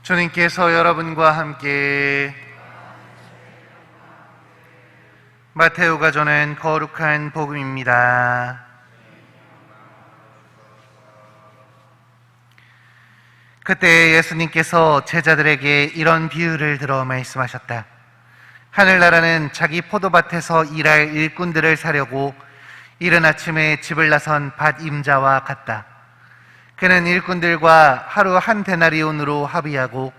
주님께서 여러분과 함께 마테오가 전한 거룩한 복음입니다. 그때 예수님께서 제자들에게 이런 비유를 들어 말씀하셨다. 하늘나라는 자기 포도밭에서 일할 일꾼들을 사려고 이른 아침에 집을 나선 밭 임자와 같다. 그는 일꾼들과 하루 한 데나리온으로 합의하고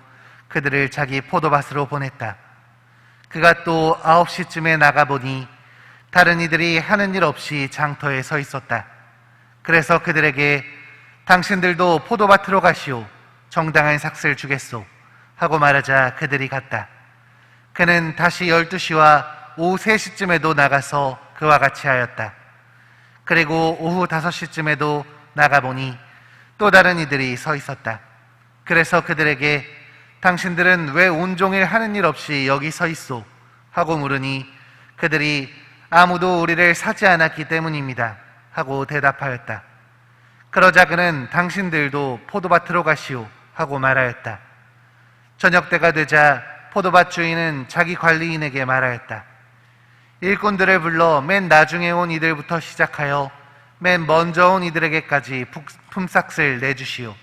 그들을 자기 포도밭으로 보냈다. 그가 또 9시쯤에 나가보니 다른 이들이 하는 일 없이 장터에 서 있었다. 그래서 그들에게 당신들도 포도밭으로 가시오. 정당한 삭슬 주겠소. 하고 말하자 그들이 갔다. 그는 다시 12시와 오후 3시쯤에도 나가서 그와 같이 하였다. 그리고 오후 5시쯤에도 나가보니 또 다른 이들이 서 있었다. 그래서 그들에게 당신들은 왜 온종일 하는 일 없이 여기 서 있소? 하고 물으니 그들이 아무도 우리를 사지 않았기 때문입니다. 하고 대답하였다. 그러자 그는 당신들도 포도밭으로 가시오. 하고 말하였다. 저녁 때가 되자 포도밭 주인은 자기 관리인에게 말하였다. 일꾼들을 불러 맨 나중에 온 이들부터 시작하여 맨 먼저 온 이들에게까지 품삯을 내주시오.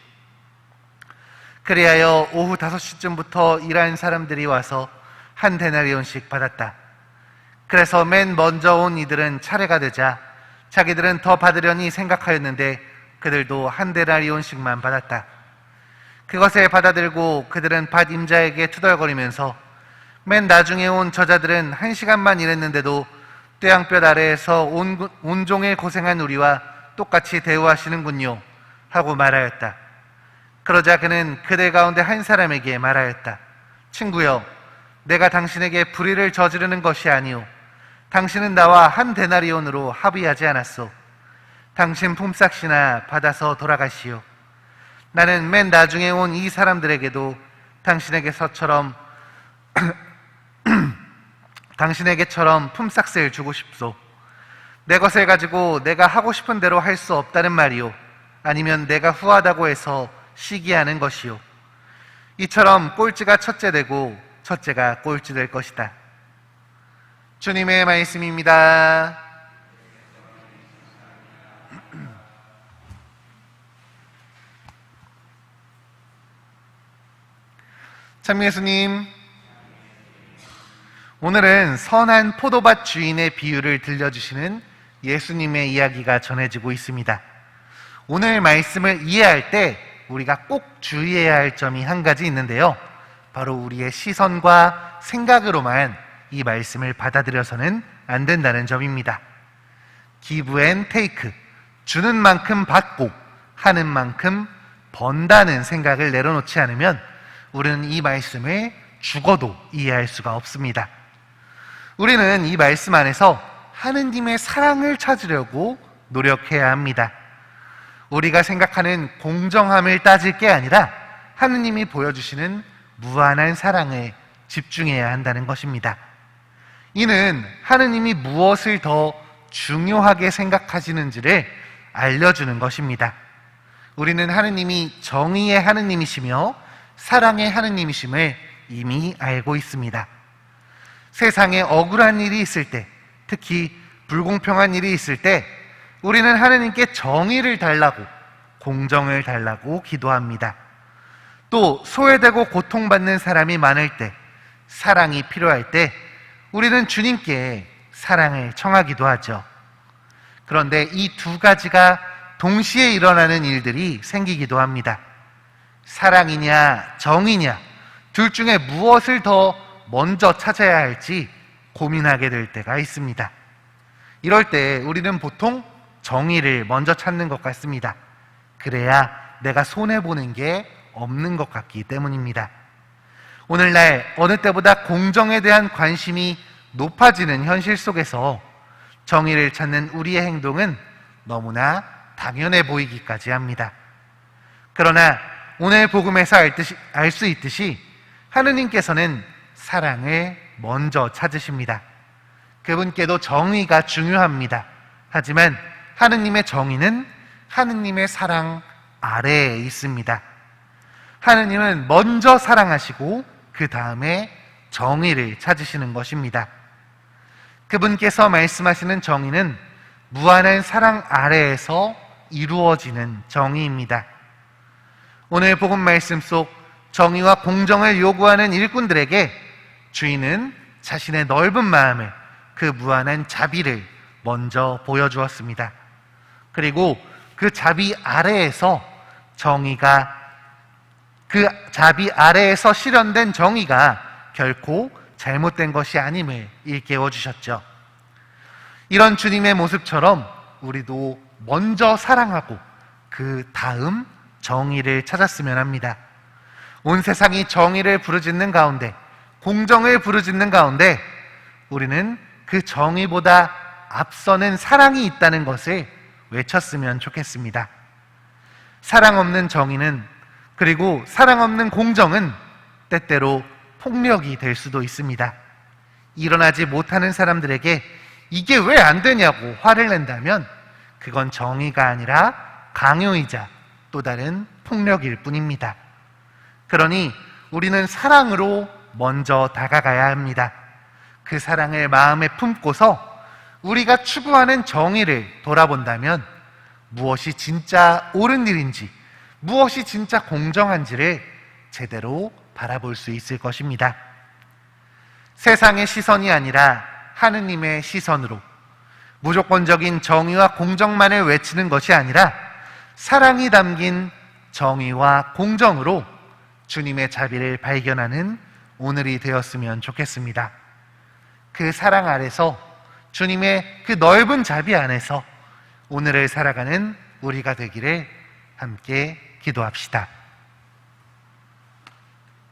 그리하여 오후 5시쯤부터 일하는 사람들이 와서 한 데나리온씩 받았다. 그래서 맨 먼저 온 이들은 차례가 되자 자기들은 더 받으려니 생각하였는데 그들도 한 데나리온씩만 받았다. 그것을 받아들고 그들은 밭 임자에게 투덜거리면서 맨 나중에 온 저자들은 1시간만 일했는데도 뙤양볕 아래에서 온종일 고생한 우리와 똑같이 대우하시는군요. 하고 말하였다. 그러자 그는 그들 가운데 한 사람에게 말하였다. 친구여, 내가 당신에게 불의를 저지르는 것이 아니오. 당신은 나와 한 데나리온으로 합의하지 않았소. 당신 품삯이나 받아서 돌아가시오. 나는 맨 나중에 온 이 사람들에게도 당신에게처럼 품삯을 주고 싶소. 내 것을 가지고 내가 하고 싶은 대로 할 수 없다는 말이오. 아니면 내가 후하다고 해서 시기하는 것이오. 이처럼 꼴찌가 첫째 되고 첫째가 꼴찌 될 것이다. 주님의 말씀입니다. 참 예수님, 오늘은 선한 포도밭 주인의 비유를 들려주시는 예수님의 이야기가 전해지고 있습니다. 오늘 말씀을 이해할 때 우리가 꼭 주의해야 할 점이 한 가지 있는데요. 바로 우리의 시선과 생각으로만 이 말씀을 받아들여서는 안 된다는 점입니다. give and take, 주는 만큼 받고 하는 만큼 번다는 생각을 내려놓지 않으면 우리는 이 말씀을 죽어도 이해할 수가 없습니다. 우리는 이 말씀 안에서 하느님의 사랑을 찾으려고 노력해야 합니다. 우리가 생각하는 공정함을 따질 게 아니라 하느님이 보여주시는 무한한 사랑에 집중해야 한다는 것입니다. 이는 하느님이 무엇을 더 중요하게 생각하시는지를 알려주는 것입니다. 우리는 하느님이 정의의 하느님이시며 사랑의 하느님이심을 이미 알고 있습니다. 세상에 억울한 일이 있을 때, 특히 불공평한 일이 있을 때 우리는 하느님께 정의를 달라고, 공정을 달라고 기도합니다. 또 소외되고 고통받는 사람이 많을 때, 사랑이 필요할 때 우리는 주님께 사랑을 청하기도 하죠. 그런데 이 두 가지가 동시에 일어나는 일들이 생기기도 합니다. 사랑이냐 정의냐, 둘 중에 무엇을 더 먼저 찾아야 할지 고민하게 될 때가 있습니다. 이럴 때 우리는 보통 정의를 먼저 찾는 것 같습니다. 그래야 내가 손해보는 게 없는 것 같기 때문입니다. 오늘날 어느 때보다 공정에 대한 관심이 높아지는 현실 속에서 정의를 찾는 우리의 행동은 너무나 당연해 보이기까지 합니다. 그러나 오늘 복음에서 알 수 있듯이 하느님께서는 사랑을 먼저 찾으십니다. 그분께도 정의가 중요합니다. 하지만 하느님의 정의는 하느님의 사랑 아래에 있습니다. 하느님은 먼저 사랑하시고 그 다음에 정의를 찾으시는 것입니다. 그분께서 말씀하시는 정의는 무한한 사랑 아래에서 이루어지는 정의입니다. 오늘 복음 말씀 속 정의와 공정을 요구하는 일꾼들에게 주인은 자신의 넓은 마음을, 그 무한한 자비를 먼저 보여주었습니다. 그리고 그 자비 아래에서 그 자비 아래에서 실현된 정의가 결코 잘못된 것이 아님을 일깨워 주셨죠. 이런 주님의 모습처럼 우리도 먼저 사랑하고 그 다음 정의를 찾았으면 합니다. 온 세상이 정의를 부르짖는 가운데, 공정을 부르짖는 가운데 우리는 그 정의보다 앞서는 사랑이 있다는 것을 외쳤으면 좋겠습니다. 사랑 없는 정의는, 그리고 사랑 없는 공정은 때때로 폭력이 될 수도 있습니다. 일어나지 못하는 사람들에게 이게 왜 안 되냐고 화를 낸다면 그건 정의가 아니라 강요이자 또 다른 폭력일 뿐입니다. 그러니 우리는 사랑으로 먼저 다가가야 합니다. 그 사랑을 마음에 품고서 우리가 추구하는 정의를 돌아본다면 무엇이 진짜 옳은 일인지, 무엇이 진짜 공정한지를 제대로 바라볼 수 있을 것입니다. 세상의 시선이 아니라 하느님의 시선으로 무조건적인 정의와 공정만을 외치는 것이 아니라 사랑이 담긴 정의와 공정으로 주님의 자비를 발견하는 오늘이 되었으면 좋겠습니다. 그 사랑 아래서, 주님의 그 넓은 자비 안에서 오늘을 살아가는 우리가 되기를 함께 기도합시다.